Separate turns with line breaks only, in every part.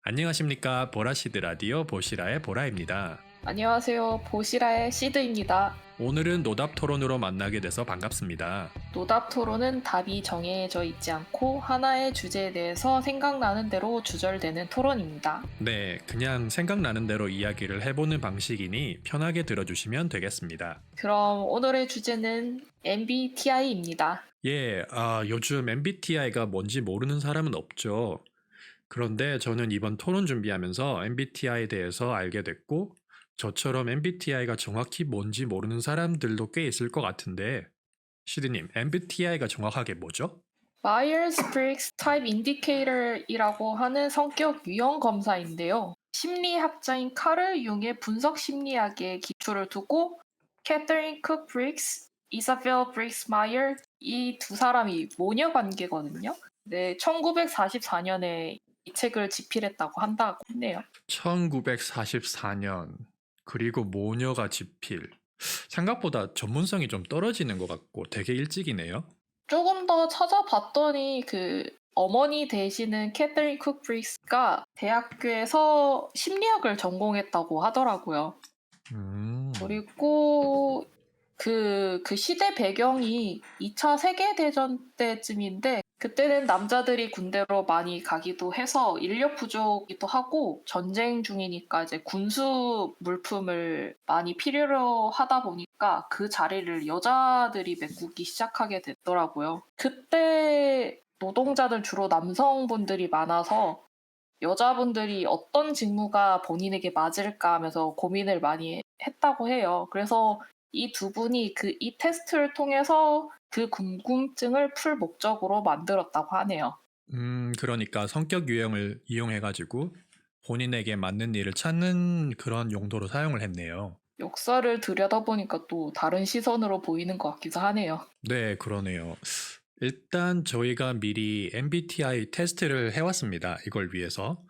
안녕하십니까. 보라시드 라디오 보시라의 보라입니다.
안녕하세요. 보시라의 시드입니다.
오늘은 노답 토론으로 만나게 돼서 반갑습니다.
노답 토론은 답이 정해져 있지 않고 하나의 주제에 대해서 생각나는 대로 주절되는 토론입니다.
네, 그냥 생각나는 대로 이야기를 해보는 방식이니 편하게 들어주시면 되겠습니다.
그럼 오늘의 주제는 MBTI입니다.
예, 요즘 MBTI가 뭔지 모르는 사람은 없죠. 그런데 저는 이번 토론 준비하면서 MBTI에 대해서 알게 됐고, 저처럼 MBTI가 정확히 뭔지 모르는 사람들도 꽤 있을 것 같은데, 시드님, MBTI가 정확하게 뭐죠?
Myers-Briggs Type Indicator이라고 하는 성격 유형 검사인데요. 심리학자인 카를 융의 분석 심리학에 기초를 두고 캐서린 쿡 브릭스, 이사벨 브릭스 마이어 이 두 사람이 모녀 관계거든요. 네, 1944년에 이 책을 집필했다고 한다고 했네요.
1944년, 그리고 모녀가 집필. 생각보다 전문성이 좀 떨어지는 것 같고 되게 일찍이네요.
조금 더 찾아봤더니 그 어머니 되시는 캐서린 쿡 브릭스가 대학교에서 심리학을 전공했다고 하더라고요.
음,
그리고 그 시대 배경이 2차 세계대전 때쯤인데 그때는 남자들이 군대로 많이 가기도 해서 인력 부족이기도 하고 전쟁 중이니까 이제 군수 물품을 많이 필요로 하다 보니까 그 자리를 여자들이 메꾸기 시작하게 됐더라고요. 그때 노동자들 주로 남성분들이 많아서 여자분들이 어떤 직무가 본인에게 맞을까 하면서 고민을 많이 했다고 해요. 그래서 이 두 분이 이 테스트를 통해서 그 궁금증을 풀 목적으로 만들었다고 하네요.
그러니까 성격 유형을 이용해가지고 본인에게 맞는 일을 찾는 그런 용도로 사용을 했네요.
역사를 들여다보니까 또 다른 시선으로 보이는 것 같기도 하네요.
네, 그러네요. 일단 저희가 미리 MBTI 테스트를 해왔습니다. 이걸 위해서.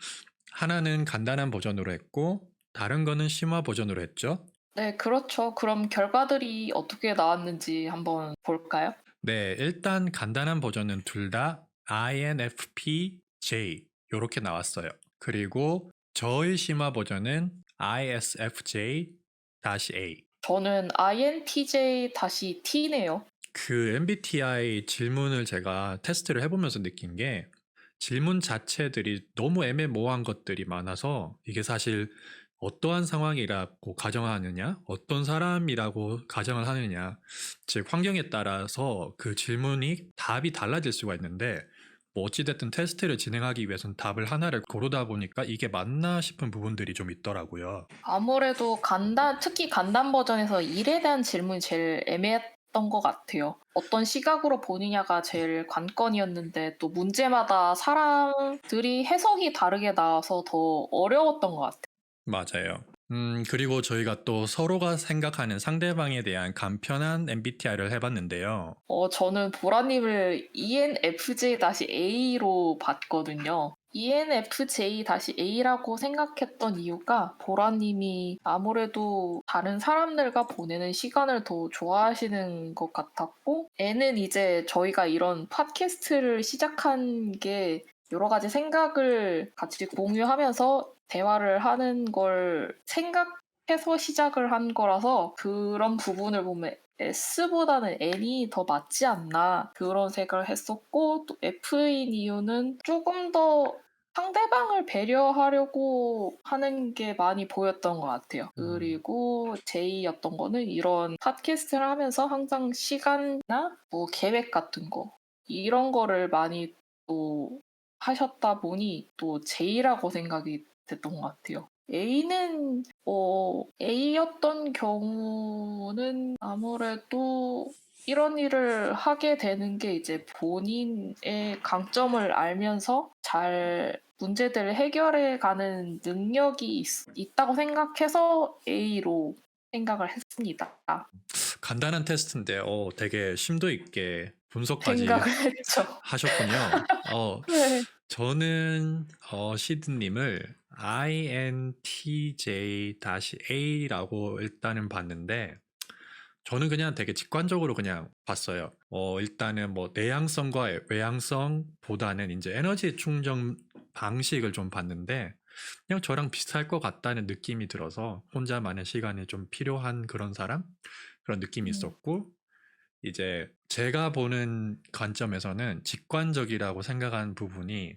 하나는 간단한 버전으로 했고, 다른 거는 심화 버전으로 했죠.
네, 그렇죠. 그럼 결과들이 어떻게 나왔는지 한번 볼까요?
네, 일단 간단한 버전은 둘 다 INFP-J 이렇게 나왔어요. 그리고 저의 심화 버전은 ISFJ-A.
저는 INTJ-T네요.
그 MBTI 질문을 제가 테스트를 해보면서 느낀 게 질문 자체들이 너무 애매모호한 것들이 많아서 이게 사실 어떠한 상황이라고 가정하느냐, 어떤 사람이라고 가정을 하느냐, 즉 환경에 따라서 그 질문이 답이 달라질 수가 있는데 뭐 어찌됐든 테스트를 진행하기 위해선 답을 하나를 고르다 보니까 이게 맞나 싶은 부분들이 좀 있더라고요.
아무래도 특히 간단 버전에서 일에 대한 질문이 제일 애매했던 것 같아요. 어떤 시각으로 보느냐가 제일 관건이었는데 또 문제마다 사람들이 해석이 다르게 나와서 더 어려웠던 것 같아요.
맞아요. 그리고 저희가 또 서로가 생각하는 상대방에 대한 간편한 MBTI를 해봤는데요.
저는 보라님을 ENFJ-A로 봤거든요. ENFJ-A라고 생각했던 이유가 보라님이 아무래도 다른 사람들과 보내는 시간을 더 좋아하시는 것 같았고, N은 이제 저희가 이런 팟캐스트를 시작한 게 여러 가지 생각을 같이 공유하면서 대화를 하는 걸 생각해서 시작을 한 거라서 그런 부분을 보면 S보다는 N이 더 맞지 않나 그런 생각을 했었고 또 F인 이유는 조금 더 상대방을 배려하려고 하는 게 많이 보였던 것 같아요. 그리고 J였던 거는 이런 팟캐스트를 하면서 항상 시간이나 뭐 계획 같은 거 이런 거를 많이 또 하셨다 보니 또 J라고 생각이 됐던 것 같아요. A였던 경우는 아무래도 이런 일을 하게 되는 게 이제 본인의 강점을 알면서 잘 문제들을 해결해 가는 능력이 있다고 생각해서 A로 생각을 했습니다.
간단한 테스트인데 되게 심도 있게 분석까지
생각을 했죠.
하셨군요.
네.
저는 시드님을 INTJ-A라고 일단은 봤는데 저는 그냥 되게 직관적으로 그냥 봤어요. 일단은 뭐 내향성과 외향성보다는 이제 에너지 충전 방식을 좀 봤는데 그냥 저랑 비슷할 것 같다는 느낌이 들어서 혼자만의 시간이 좀 필요한 그런 사람? 그런 느낌이
음.
있었고, 이제 제가 보는 관점에서는 직관적이라고 생각하는 부분이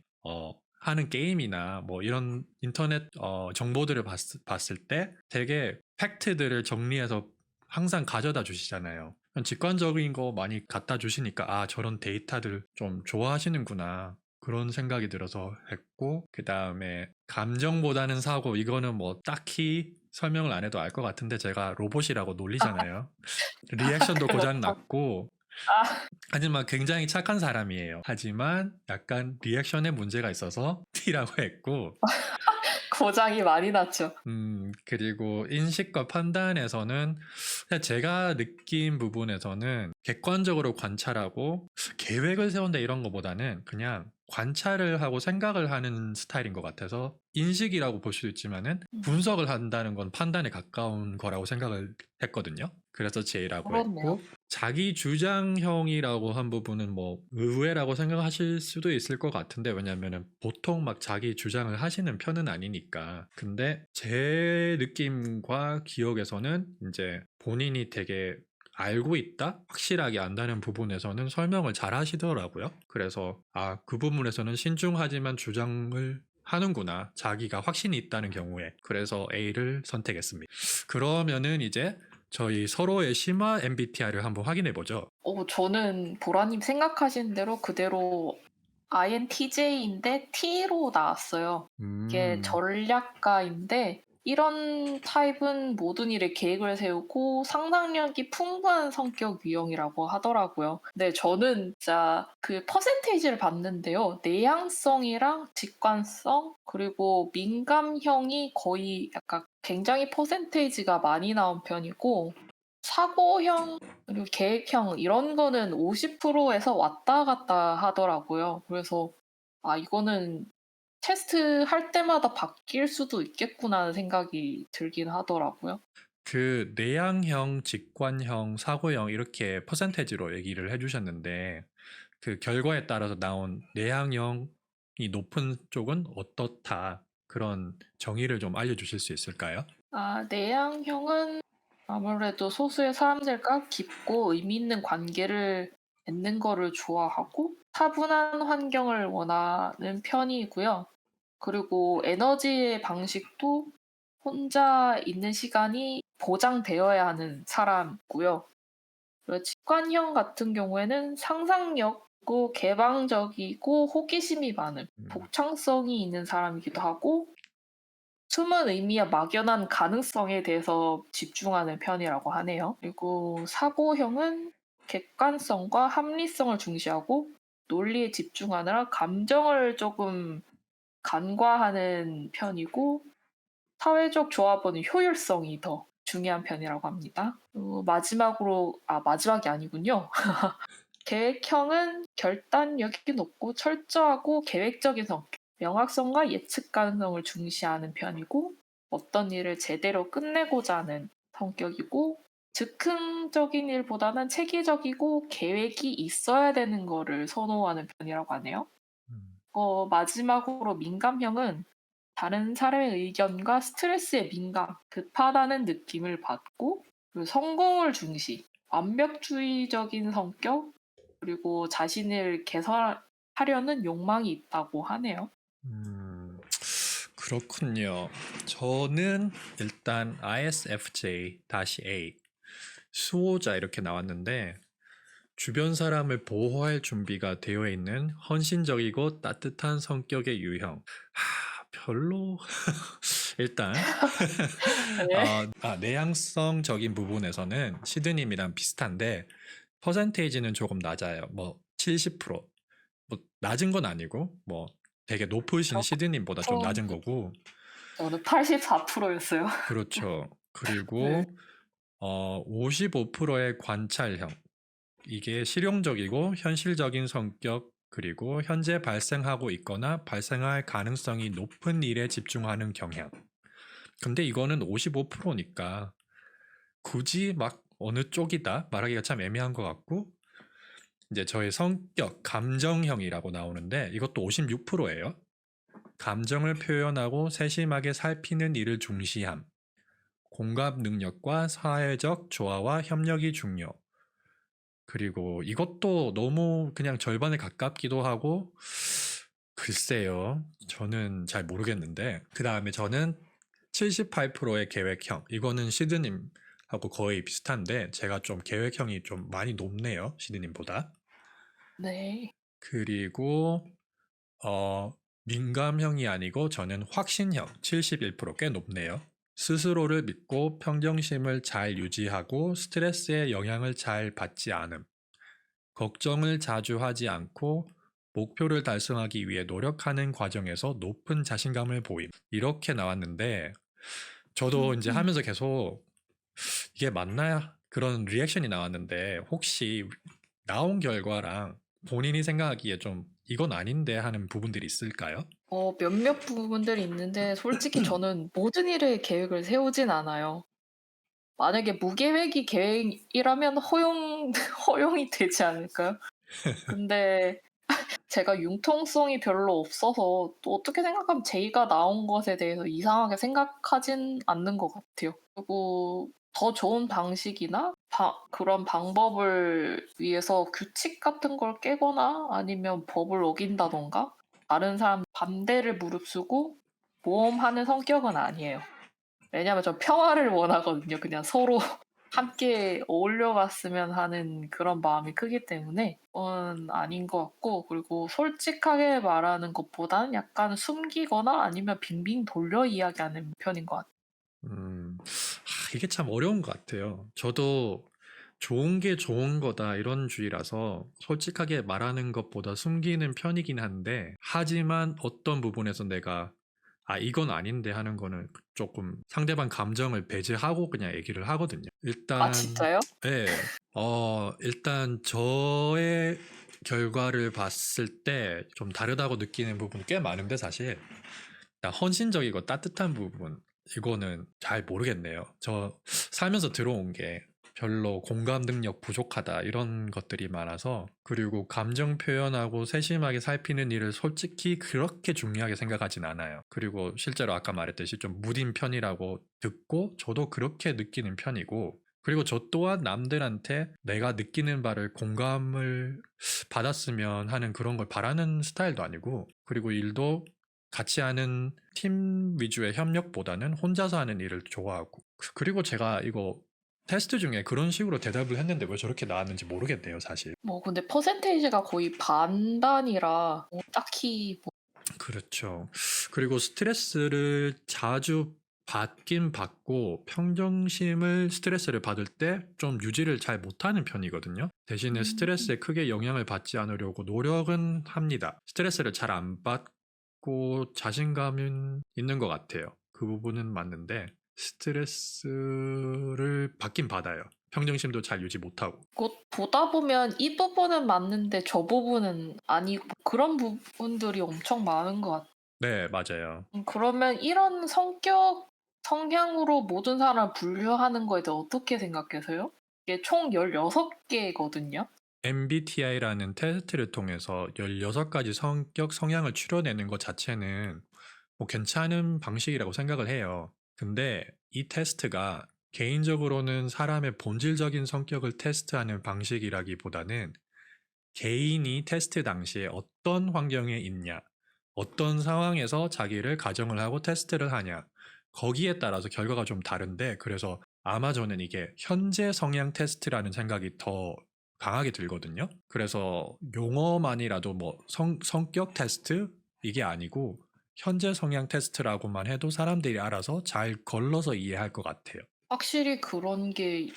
하는 게임이나 뭐 이런 인터넷 정보들을 봤을 때 되게 팩트들을 정리해서 항상 가져다 주시잖아요. 직관적인 거 많이 갖다 주시니까 아 저런 데이터들 좀 좋아하시는구나 그런 생각이 들어서 했고, 그 다음에 감정보다는 사고, 이거는 뭐 딱히 설명을 안 해도 알 것 같은데 제가 로봇이라고 놀리잖아요. 리액션도 고장
그렇죠.
났고,
아,
하지만 굉장히 착한 사람이에요. 하지만 약간 리액션에 문제가 있어서 T라고 했고,
고장이 많이 났죠.
그리고 인식과 판단에서는 그냥 제가 느낀 부분에서는 객관적으로 관찰하고 계획을 세운다 이런 것보다는 그냥 관찰을 하고 생각을 하는 스타일인 것 같아서, 인식이라고 볼 수도 있지만은 분석을 한다는 건 판단에 가까운 거라고 생각을 했거든요. 그래서 J라고
그렇네요.
했고, 자기 주장형이라고 한 부분은 뭐 의외라고 생각하실 수도 있을 것 같은데, 왜냐면은 보통 막 자기 주장을 하시는 편은 아니니까. 근데 제 느낌과 기억에서는 이제 본인이 되게 알고 있다? 확실하게 안다는 부분에서는 설명을 잘 하시더라고요. 그래서 아, 그 부분에서는 신중하지만 주장을 하는구나. 자기가 확신이 있다는 경우에. 그래서 A를 선택했습니다. 그러면은 이제 저희 서로의 심화 MBTI를 한번 확인해 보죠.
저는 보라님 생각하신 대로 그대로 INTJ인데 T로 나왔어요. 이게
음,
전략가인데 이런 타입은 모든 일에 계획을 세우고 상상력이 풍부한 성격 유형이라고 하더라고요. 근데 저는 진짜 그 퍼센테이지를 봤는데요. 내향성이랑 직관성 그리고 민감형이 거의 약간 굉장히 퍼센테이지가 많이 나온 편이고, 사고형 그리고 계획형 이런 거는 50%에서 왔다 갔다 하더라고요. 그래서 아, 이거는 테스트 할 때마다 바뀔 수도 있겠구나 하는 생각이 들긴 하더라고요.
그 내향형, 직관형, 사고형 이렇게 퍼센테이지로 얘기를 해주셨는데, 그 결과에 따라서 나온 내향형이 높은 쪽은 어떻다, 그런 정의를 좀 알려주실 수 있을까요?
아, 내향형은 아무래도 소수의 사람들과 깊고 의미 있는 관계를 맺는 거를 좋아하고 차분한 환경을 원하는 편이고요. 그리고 에너지의 방식도 혼자 있는 시간이 보장되어야 하는 사람이고요. 그리고 직관형 같은 경우에는 상상력고 개방적이고 호기심이 많은
음,
독창성이 있는 사람이기도 하고, 숨은 의미와 막연한 가능성에 대해서 집중하는 편이라고 하네요. 그리고 사고형은 객관성과 합리성을 중시하고 논리에 집중하느라 감정을 조금 간과하는 편이고, 사회적 조합원의 효율성이 더 중요한 편이라고 합니다. 마지막으로, 마지막이 아니군요. 계획형은 결단력이 높고 철저하고 계획적인 성격, 명확성과 예측 가능성을 중시하는 편이고, 어떤 일을 제대로 끝내고자 하는 성격이고, 즉흥적인 일보다는 체계적이고 계획이 있어야 되는 거를 선호하는 편이라고 하네요.
음,
마지막으로 민감형은 다른 사람의 의견과 스트레스에 민감, 급하다는 느낌을 받고, 그리고 성공을 중시, 완벽주의적인 성격, 그리고 자신을 개선하려는 욕망이 있다고 하네요.
음, 그렇군요. 저는 일단 ISFJ-A, 수호자 이렇게 나왔는데, 주변 사람을 보호할 준비가 되어 있는 헌신적이고 따뜻한 성격의 유형. 별로. 일단
네.
내향성적인 부분에서는 시드님이랑 비슷한데 퍼센테이지는 조금 낮아요. 뭐 70%. 뭐 낮은 건 아니고 뭐 되게 높으신
저,
시드님보다 좀 낮은 거고.
저는 84%였어요.
그렇죠.
네.
그리고 55%의 관찰형. 이게 실용적이고 현실적인 성격, 그리고 현재 발생하고 있거나 발생할 가능성이 높은 일에 집중하는 경향. 근데 이거는 55%니까 굳이 막 어느 쪽이다 말하기가 참 애매한 것 같고, 이제 저의 성격, 감정형이라고 나오는데 이것도 56%예요. 감정을 표현하고 세심하게 살피는 일을 중시함. 공감 능력과 사회적 조화와 협력이 중요. 그리고 이것도 너무 그냥 절반에 가깝기도 하고, 글쎄요. 저는 잘 모르겠는데. 그 다음에 저는 78%의 계획형. 이거는 시드님하고 거의 비슷한데, 제가 좀 계획형이 좀 많이 높네요. 시드님보다.
네.
그리고, 어, 민감형이 아니고 저는 확신형. 71%꽤 높네요. 스스로를 믿고 평정심을 잘 유지하고 스트레스의 영향을 잘 받지 않음. 걱정을 자주 하지 않고 목표를 달성하기 위해 노력하는 과정에서 높은 자신감을 보임. 이렇게 나왔는데, 저도 이제
음.
하면서 계속 이게 맞나? 그런 리액션이 나왔는데, 혹시 나온 결과랑 본인이 생각하기에 좀 이건 아닌데 하는 부분들이 있을까요?
몇몇 부분들이 있는데 솔직히 저는 모든 일에 계획을 세우진 않아요. 만약에 무계획이 계획이라면 허용이 되지 않을까요? 근데 제가 융통성이 별로 없어서 또 어떻게 생각하면 제의가 나온 것에 대해서 이상하게 생각하진 않는 것 같아요. 그리고 더 좋은 방식이나 그런 방법을 위해서 규칙 같은 걸 깨거나 아니면 법을 어긴다던가 다른 사람 반대를 무릅쓰고 모험하는 성격은 아니에요. 왜냐하면 저 평화를 원하거든요. 그냥 서로 함께 어울려 갔으면 하는 그런 마음이 크기 때문에 그건 아닌 것 같고, 그리고 솔직하게 말하는 것보다는 약간 숨기거나 아니면 빙빙 돌려 이야기하는 편인 것 같아요.
이게 참 어려운 것 같아요. 저도 좋은 게 좋은 거다 이런 주의라서 솔직하게 말하는 것보다 숨기는 편이긴 한데, 하지만 어떤 부분에서 내가 이건 아닌데 하는 거는 조금 상대방 감정을 배제하고 그냥 얘기를 하거든요.
아,
일단,
진짜요?
예, 일단 저의 결과를 봤을 때 좀 다르다고 느끼는 부분 꽤 많은데, 사실 일단 헌신적이고 따뜻한 부분, 이거는 잘 모르겠네요. 저 살면서 들어온 게 별로 공감 능력 부족하다 이런 것들이 많아서, 그리고 감정 표현하고 세심하게 살피는 일을 솔직히 그렇게 중요하게 생각하진 않아요. 그리고 실제로 아까 말했듯이 좀 무딘 편이라고 듣고 저도 그렇게 느끼는 편이고, 그리고 저 또한 남들한테 내가 느끼는 바를 공감을 받았으면 하는 그런 걸 바라는 스타일도 아니고, 그리고 일도 같이 하는 팀 위주의 협력보다는 혼자서 하는 일을 좋아하고, 그리고 제가 이거 테스트 중에 그런 식으로 대답을 했는데 왜 저렇게 나왔는지 모르겠네요, 사실.
근데 퍼센테이지가 거의 반반이라 딱히
그렇죠. 그리고 스트레스를 자주 받긴 받고 평정심을 스트레스를 받을 때 좀 유지를 잘 못하는 편이거든요. 대신에 스트레스에 크게 영향을 받지 않으려고 노력은 합니다. 스트레스를 잘 안 받고 자신감은 있는 것 같아요. 그 부분은 맞는데 스트레스를 받긴 받아요. 평정심도 잘 유지 못하고.
보다 보면 이 부분은 맞는데 저 부분은 아니고 그런 부분들이 엄청 많은 것 같아요.
네, 맞아요.
그러면 이런 성향으로 모든 사람을 분류하는 거에 대해 어떻게 생각하세요? 이게 총 16개거든요.
MBTI라는 테스트를 통해서 16가지 성격 성향을 추려내는 것 자체는 뭐 괜찮은 방식이라고 생각을 해요. 근데 이 테스트가 개인적으로는 사람의 본질적인 성격을 테스트하는 방식이라기보다는 개인이 테스트 당시에 어떤 환경에 있냐, 어떤 상황에서 자기를 가정을 하고 테스트를 하냐, 거기에 따라서 결과가 좀 다른데, 그래서 아마 저는 이게 현재 성향 테스트라는 생각이 더 강하게 들거든요. 그래서 용어만이라도 뭐 성격 테스트 이게 아니고 현재 성향 테스트라고만 해도 사람들이 알아서 잘 걸러서 이해할 것 같아요.
확실히 그런 게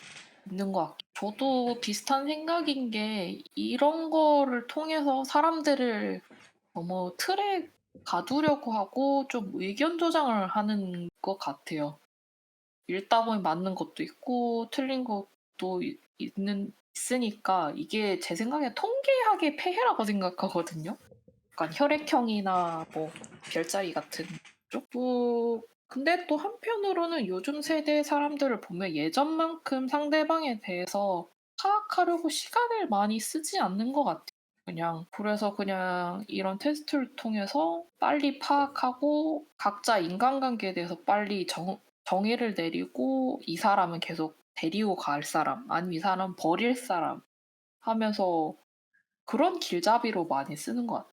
있는 것 같아요. 저도 비슷한 생각인 게 이런 거를 통해서 사람들을 너무 틀에 가두려고 하고 좀 의견 조장을 하는 것 같아요. 읽다 보면 맞는 것도 있고 틀린 것도 있으니까 이게 제 생각에 통계학의 폐해라고 생각하거든요. 약간 혈액형이나 뭐 별자리 같은 쪽. 근데 또 한편으로는 요즘 세대 사람들을 보면 예전만큼 상대방에 대해서 파악하려고 시간을 많이 쓰지 않는 것 같아요. 그래서 그냥 이런 테스트를 통해서 빨리 파악하고 각자 인간관계에 대해서 빨리 정의를 내리고 이 사람은 계속 데리고 갈 사람, 아니면 이 사람은 버릴 사람 하면서 그런 길잡이로 많이 쓰는 것 같아요.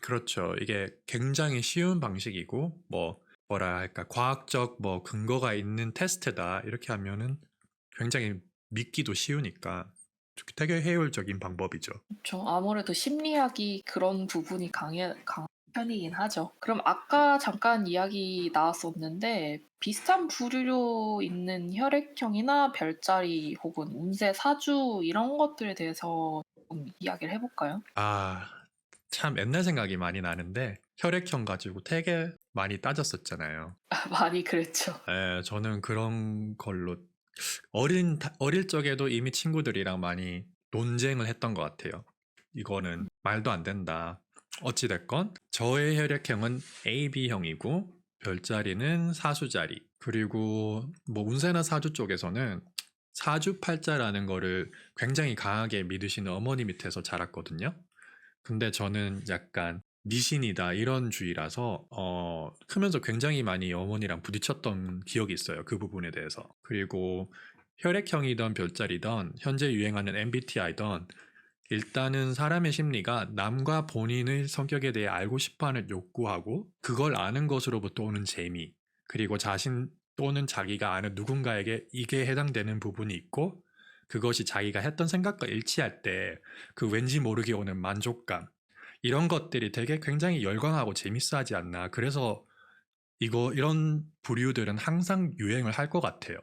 그렇죠. 이게 굉장히 쉬운 방식이고 뭐라 할까 과학적 근거가 있는 테스트다 이렇게 하면은 굉장히 믿기도 쉬우니까 되게 효율적인 방법이죠.
그렇죠. 아무래도 심리학이 그런 부분이 강한 편이긴 하죠. 그럼 아까 잠깐 이야기 나왔었는데 비슷한 부류로 있는 혈액형이나 별자리 혹은 운세 사주 이런 것들에 대해서 좀 이야기를 해볼까요?
아, 참 옛날 생각이 많이 나는데 혈액형 가지고 되게 많이 따졌었잖아요.
많이 그랬죠.
저는 그런 걸로 어릴 적에도 이미 친구들이랑 많이 논쟁을 했던 것 같아요. 이거는 말도 안 된다. 어찌됐건 저의 혈액형은 AB형이고 별자리는 사주자리. 그리고 운세나 사주 쪽에서는 사주팔자라는 거를 굉장히 강하게 믿으시는 어머니 밑에서 자랐거든요. 근데 저는 약간 미신이다 이런 주의라서 크면서 굉장히 많이 어머니랑 부딪혔던 기억이 있어요. 그 부분에 대해서. 그리고 혈액형이든 별자리든 현재 유행하는 MBTI든 일단은 사람의 심리가 남과 본인의 성격에 대해 알고 싶어하는 욕구하고 그걸 아는 것으로부터 오는 재미 그리고 자신 또는 자기가 아는 누군가에게 이게 해당되는 부분이 있고 그것이 자기가 했던 생각과 일치할 때 그 왠지 모르게 오는 만족감 이런 것들이 되게 굉장히 열광하고 재밌어 하지 않나. 그래서 이런 부류들은 항상 유행을 할 것 같아요.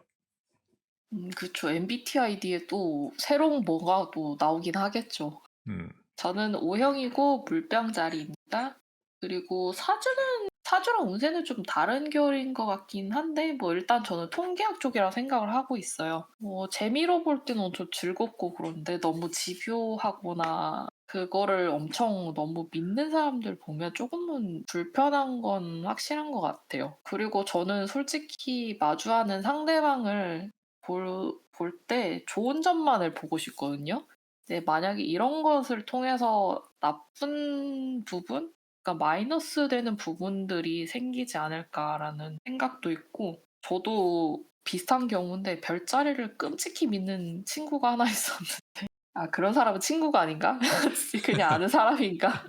그쵸. MBTI 뒤에 또 새로운 뭐가 또 나오긴 하겠죠.
음,
저는 O형이고 물병자리입니다. 그리고 사주랑 운세는 좀 다른 결인 것 같긴 한데 일단 저는 통계학 쪽이라 생각을 하고 있어요. 재미로 볼 때는 좀 즐겁고 그런데 너무 집요하거나 그거를 엄청 너무 믿는 사람들 보면 조금은 불편한 건 확실한 것 같아요. 그리고 저는 솔직히 마주하는 상대방을 볼 때 좋은 점만을 보고 싶거든요. 이제 만약에 이런 것을 통해서 나쁜 부분? 그러니까 마이너스 되는 부분들이 생기지 않을까라는 생각도 있고, 저도 비슷한 경우인데 별자리를 끔찍히 믿는 친구가 하나 있었는데, 아, 그런 사람은 친구가 아닌가? 그냥 아는 사람인가?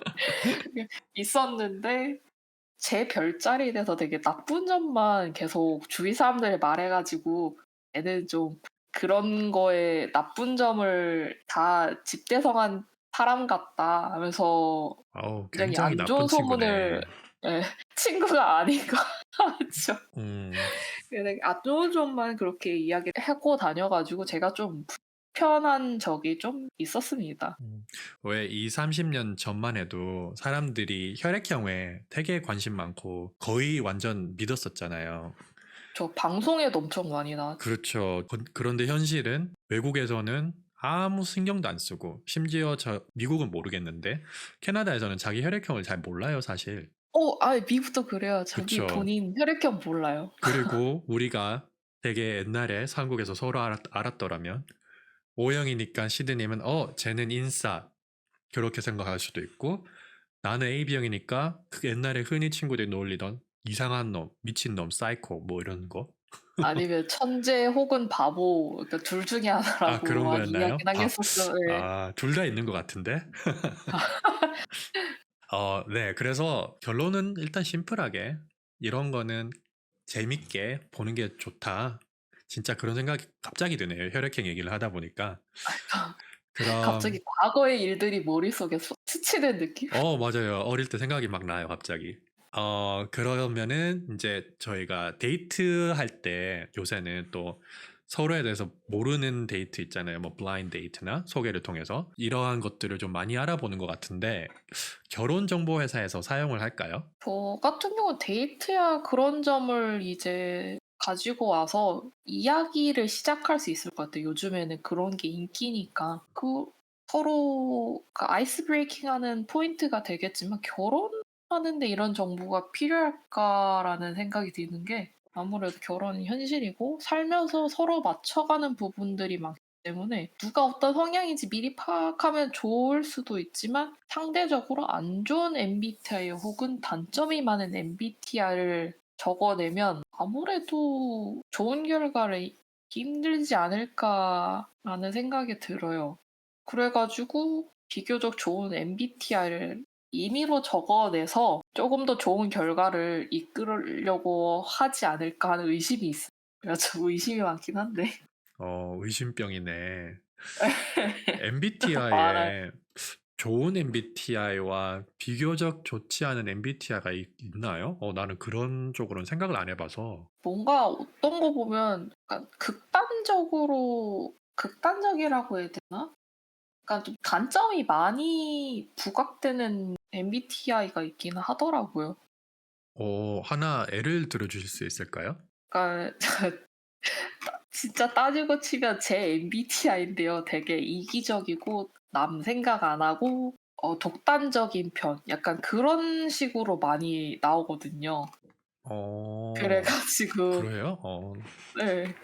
있었는데, 제 별자리에 대해서 되게 나쁜 점만 계속 주위 사람들이 말해가지고, 애는 좀 그런 거에 나쁜 점을 다 집대성한 사람 같다 하면서
어우,
굉장히
굉장히
안 좋은
나쁜
소문을
친구네.
예, 친구가 아닌 거 같죠.
음,
근데 안 좋은 점만 그렇게 이야기를 하고 다녀가지고 제가 좀 불편한 적이 좀 있었습니다.
왜 2, 30년 전만 해도 사람들이 혈액형에 되게 관심 많고 거의 완전 믿었었잖아요.
저 방송에도 엄청 많이 나왔죠.
그렇죠. 그런데 현실은 외국에서는 아무 신경도 안 쓰고 심지어 미국은 모르겠는데 캐나다에서는 자기 혈액형을 잘 몰라요, 사실.
미국도 그래요. 자기
그렇죠.
본인 혈액형 몰라요.
그리고 우리가 되게 옛날에 한국에서 서로 알았더라면 O형이니까 시드님은 쟤는 인싸 그렇게 생각할 수도 있고 나는 AB형이니까 그 옛날에 흔히 친구들이 놀리던 이상한 놈, 미친 놈, 사이코 뭐 이런 거.
아니면 천재 혹은 바보, 그러니까 둘 중에
아,
하나라고
그런
많이
거였나요?
이야기는 하겠었죠. 예.
둘 다 있는 것 같은데? 네. 그래서 결론은 일단 심플하게 이런 거는 재밌게 보는 게 좋다. 진짜 그런 생각이 갑자기 드네요. 혈액형 얘기를 하다 보니까. 그럼,
갑자기 과거의 일들이 머릿속에 스치는 느낌?
맞아요. 어릴 때 생각이 막 나요, 갑자기. 그러면은 이제 저희가 데이트할 때 요새는 또 서로에 대해서 모르는 데이트 있잖아요. 뭐 블라인드 데이트나 소개를 통해서 이러한 것들을 좀 많이 알아보는 것 같은데 결혼 정보 회사에서 사용을 할까요?
저 같은 경우는 데이트야 그런 점을 이제 가지고 와서 이야기를 시작할 수 있을 것 같아요. 요즘에는 그런 게 인기니까. 서로 아이스 브레이킹 하는 포인트가 되겠지만 결혼하는데 이런 정보가 필요할까라는 생각이 드는 게 아무래도 결혼은 현실이고 살면서 서로 맞춰가는 부분들이 많기 때문에 누가 어떤 성향인지 미리 파악하면 좋을 수도 있지만 상대적으로 안 좋은 MBTI 혹은 단점이 많은 MBTI를 적어내면 아무래도 좋은 결과를 얻기 힘들지 않을까라는 생각이 들어요. 그래가지고 비교적 좋은 MBTI를 임의로 적어내서 조금 더 좋은 결과를 이끌려고 하지 않을까 하는 의심이 있어요. 그래서 의심이 많긴 한데.
의심병이네.
많아요.
MBTI에 좋은 MBTI와 비교적 좋지 않은 MBTI가 있나요? 나는 그런 쪽으로는 생각을 안 해봐서.
뭔가 어떤 거 보면 약간 극단적이라고 해야 되나? 약간 좀 단점이 많이 부각되는 MBTI가 있기는 하더라고요.
하나 예를 들어주실 수 있을까요?
그러니까 진짜 따지고 치면 제 MBTI인데요. 되게 이기적이고 남 생각 안 하고 독단적인 편 약간 그런 식으로 많이 나오거든요. 그래가지고
그래요?
네.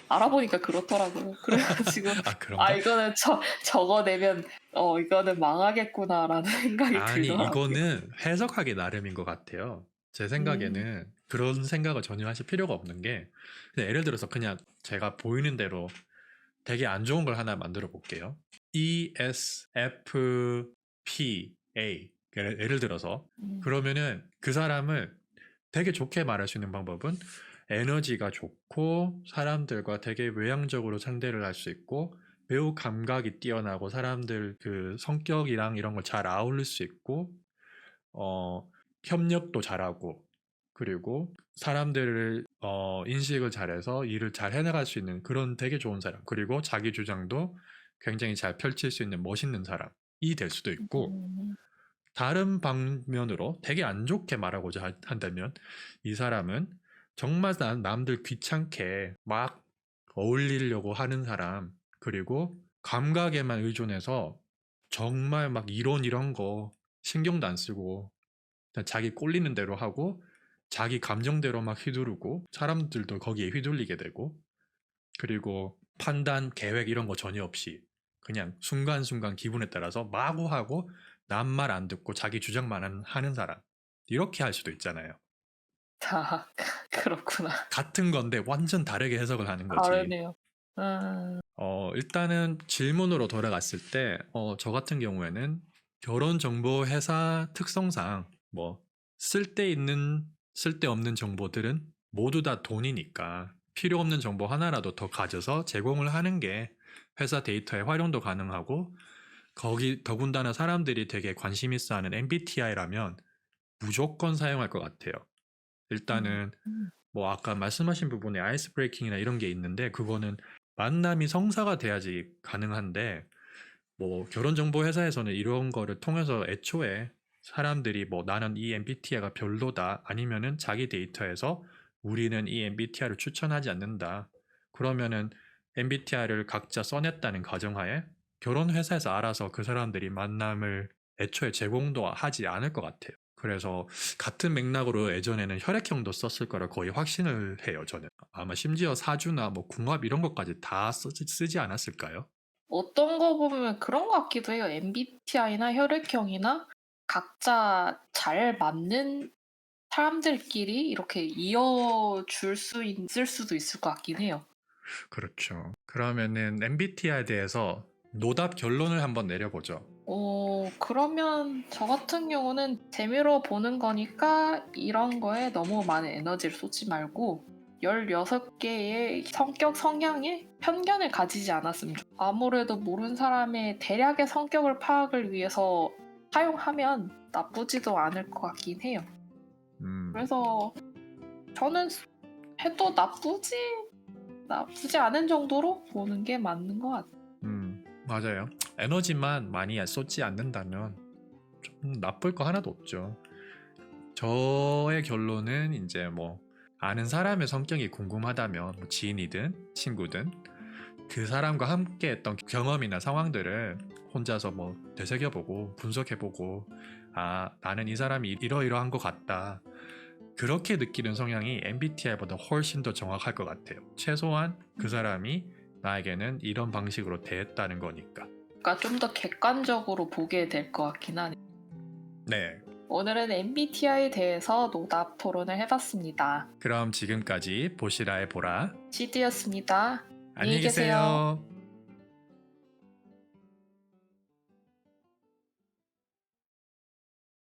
알아보니까 그렇더라고요. 그래가지고
그런가?
이거는 적어내면 이거는 망하겠구나라는 생각이
아니,
들더라고요.
이거는 해석하기 나름인 것 같아요. 제
음,
생각에는 그런 생각을 전혀 하실 필요가 없는 게, 그냥 예를 들어서 그냥 제가 보이는 대로 되게 안 좋은 걸 하나 만들어 볼게요. ESFPA. 예를 들어서.
음,
그러면은 그 사람을 되게 좋게 말할 수 있는 방법은 에너지가 좋고 사람들과 되게 외향적으로 상대를 할 수 있고 매우 감각이 뛰어나고 사람들 그 성격이랑 이런 걸 잘 아울릴 수 있고 협력도 잘하고 그리고 사람들을 인식을 잘해서 일을 잘 해나갈 수 있는 그런 되게 좋은 사람 그리고 자기 주장도 굉장히 잘 펼칠 수 있는 멋있는 사람이 될 수도 있고
음,
다른 방면으로 되게 안 좋게 말하고자 한다면 이 사람은 정말 남들 귀찮게 막 어울리려고 하는 사람 그리고 감각에만 의존해서 정말 막 이런 거 신경도 안 쓰고 그냥 자기 꼴리는 대로 하고 자기 감정대로 막 휘두르고 사람들도 거기에 휘둘리게 되고 그리고 판단, 계획 이런 거 전혀 없이 그냥 순간순간 기분에 따라서 마구 하고 남 말 안 듣고 자기 주장만 하는 사람. 이렇게 할 수도 있잖아요.
다 그렇구나.
같은 건데 완전 다르게 해석을 하는 거지.
다르네요. 음,
일단은 질문으로 돌아갔을 때, 저 같은 경우에는 결혼정보회사 특성상 뭐 쓸데 쓸데없는 정보들은 모두 다 돈이니까 필요 없는 정보 하나라도 더 가져서 제공을 하는 게 회사 데이터의 활용도 가능하고 거기 더군다나 사람들이 되게 관심 있어 하는 MBTI라면 무조건 사용할 것 같아요.
음,
일단은
음.
뭐 아까 말씀하신 부분에 아이스 브레이킹이나 이런 게 있는데 그거는 만남이 성사가 돼야지 가능한데 뭐 결혼정보회사에서는 이런 거를 통해서 애초에 사람들이 뭐 나는 이 MBTI가 별로다 아니면은 자기 데이터에서 우리는 이 MBTI를 추천하지 않는다. 그러면은 MBTI를 각자 써냈다는 가정하에 결혼회사에서 알아서 그 사람들이 만남을 애초에 제공도 하지 않을 것 같아요. 그래서 같은 맥락으로 예전에는 혈액형도 썼을 거라 거의 확신을 해요, 저는. 아마 심지어 사주나 뭐 궁합 이런 것까지 다 쓰지 않았을까요?
어떤 거 보면 그런 것 같기도 해요. MBTI나 혈액형이나 각자 잘 맞는 사람들끼리 이렇게 이어줄 수 있을 수도 있을 것 같긴 해요.
그렇죠. 그러면은 MBTI에 대해서 노답 결론을 한번 내려보죠.
그러면 저 같은 경우는 재미로 보는 거니까 이런 거에 너무 많은 에너지를 쏟지 말고 16개의 성격 성향에 편견을 가지지 않았으면 좋겠어요. 아무래도 모르는 사람의 대략의 성격을 파악을 위해서 사용하면 나쁘지도 않을 것 같긴 해요.
음,
그래서 저는 해도 나쁘지 않은 정도로 보는 게 맞는 것 같아요.
맞아요. 에너지만 많이 쏟지 않는다면 좀 나쁠 거 하나도 없죠. 저의 결론은 이제 뭐 아는 사람의 성격이 궁금하다면 뭐 지인이든 친구든 그 사람과 함께 했던 경험이나 상황들을 혼자서 뭐 되새겨보고 분석해보고 아 나는 이 사람이 이러이러한 것 같다 그렇게 느끼는 성향이 MBTI보다 훨씬 더 정확할 것 같아요. 최소한 그 사람이 나에게는 이런 방식으로 대했다는 거니까.
그러니까 좀 더 객관적으로 보게 될 것 같긴 하네.
네.
오늘은 MBTI에 대해서 노답 토론을 해봤습니다.
그럼 지금까지 보시라의 보라.
CD였습니다.
안녕히 계세요.